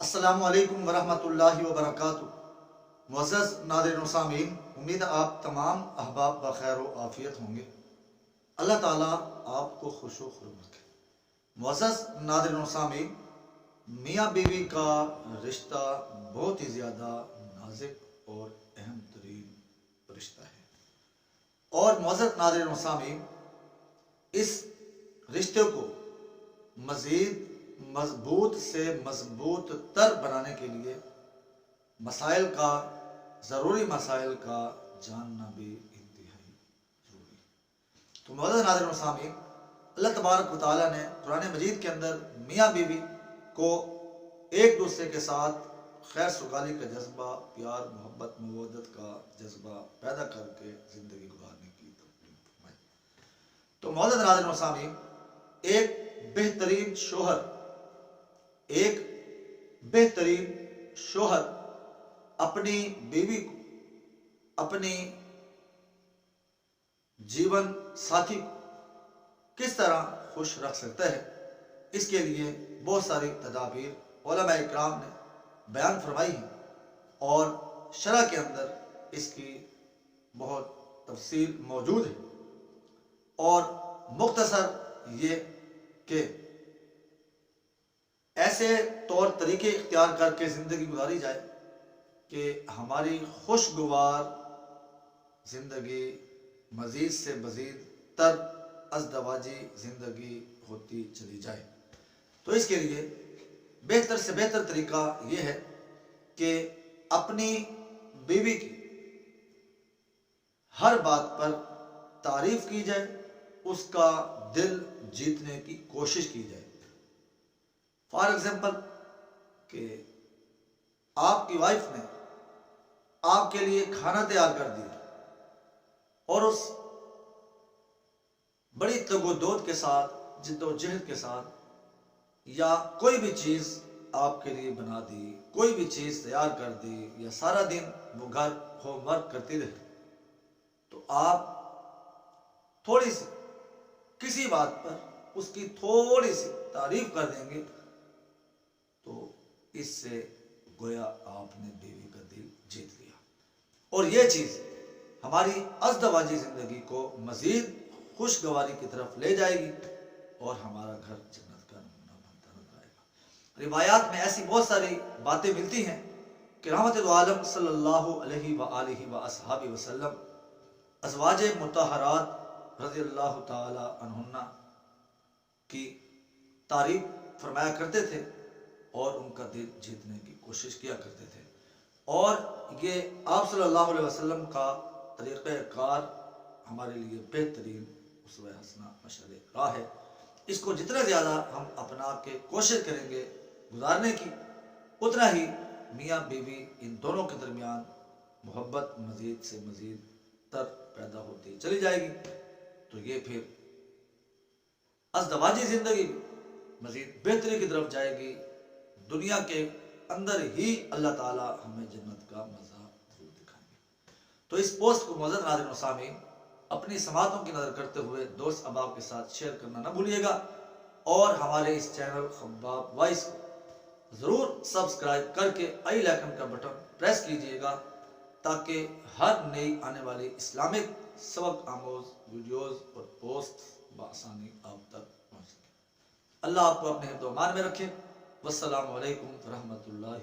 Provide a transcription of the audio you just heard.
السلام علیکم ورحمۃ اللہ وبرکاتہ۔ معزز ناظرین و سامعین، امید ہے آپ تمام احباب بخیر و عافیت ہوں گے۔ اللہ تعالیٰ آپ کو خوش و خرم رکھے۔ معزز ناظرین و سامعین، میاں بیوی کا رشتہ بہت ہی زیادہ نازک اور اہم ترین رشتہ ہے، اور معزز ناظرین و سامعین، اس رشتے کو مزید مضبوط سے مضبوط تر بنانے کے لیے ضروری مسائل کا جاننا بھی انتہائی ضروری ہے۔ تو معزز ناظرین و سامعین، اللہ تبارک و تعالیٰ نے قرآن مجید کے اندر میاں بیوی کو ایک دوسرے کے ساتھ خیر سگالی کا جذبہ، پیار محبت مودت کا جذبہ پیدا کر کے زندگی گزارنے کی ترغیب فرمائی۔ تو معزز ناظرین و سامعین، ایک بہترین شوہر اپنی بیوی کو، اپنی جیون ساتھی کو کس طرح خوش رکھ سکتا ہے، اس کے لیے بہت ساری تدابیر علماء اکرام نے بیان فرمائی ہیں، اور شرع کے اندر اس کی بہت تفصیل موجود ہے۔ اور مختصر یہ کہ ایسے طور طریقے اختیار کر کے زندگی گزاری جائے کہ ہماری خوشگوار زندگی مزید سے مزید تر ازدواجی زندگی ہوتی چلی جائے۔ تو اس کے لیے بہتر سے بہتر طریقہ یہ ہے کہ اپنی بیوی کی ہر بات پر تعریف کی جائے، اس کا دل جیتنے کی کوشش کی جائے۔ فار ایگزامپل کہ آپ کی وائف نے آپ کے لیے کھانا تیار کر دیا، اور اس بڑی تگ و دود کے ساتھ، جد و جہد کے ساتھ، یا کوئی بھی چیز آپ کے لیے بنا دی، کوئی بھی چیز تیار کر دی، یا سارا دن وہ گھر ہوم ورک کرتی رہی، تو آپ تھوڑی سی کسی بات پر اس کی تھوڑی سی تعریف کر دیں گے، تو اس سے گویا آپ نے بیوی کا دل جیت لیا، اور یہ چیز ہماری ازدواجی زندگی کو مزید خوشگواری کی طرف لے جائے گی، اور ہمارا گھر جنت کا نمونہ بنتا نظر آئے گا۔ روایات میں ایسی بہت ساری باتیں ملتی ہیں کہ رحمت عالم صلی اللہ علیہ وآلہ وآصحابہ وسلم ازواج مطہرات رضی اللہ تعالی عنہن کی تعریف فرمایا کرتے تھے، اور ان کا دل جیتنے کی کوشش کیا کرتے تھے، اور یہ آپ صلی اللہ علیہ وسلم کا طریقہ کار ہمارے لیے بہترین اسوہ حسنہ مشعل راہ ہے۔ اس کو جتنا زیادہ ہم اپنا کے کوشش کریں گے گزارنے کی، اتنا ہی میاں بیوی ان دونوں کے درمیان محبت مزید سے مزید تر پیدا ہوتی چلی جائے گی، تو یہ پھر ازدواجی زندگی مزید بہتری کی طرف جائے گی۔ دنیا کے اندر ہی اللہ تعالیٰ ہمیں جنت کا مزہ ضرور دکھائیں گے۔ تو اس پوسٹ کو معزز ناظرین و سامعین اپنی سماعتوں کی نظر کرتے ہوئے دوست احباب کے ساتھ شیئر کرنا نہ بھولیے گا، اور ہمارے اس چینل خباب وائس کو ضرور سبسکرائب کر کے آئی آئیکن کا بٹن پریس کیجیے گا، تاکہ ہر نئی آنے والی اسلامک سبق آموز ویڈیوز اور پوسٹ بآسانی آپ تک پہنچ سکے۔ اللہ آپ کو اپنے حفظ و امان میں رکھے۔ والسلام علیکم ورحمۃ اللہ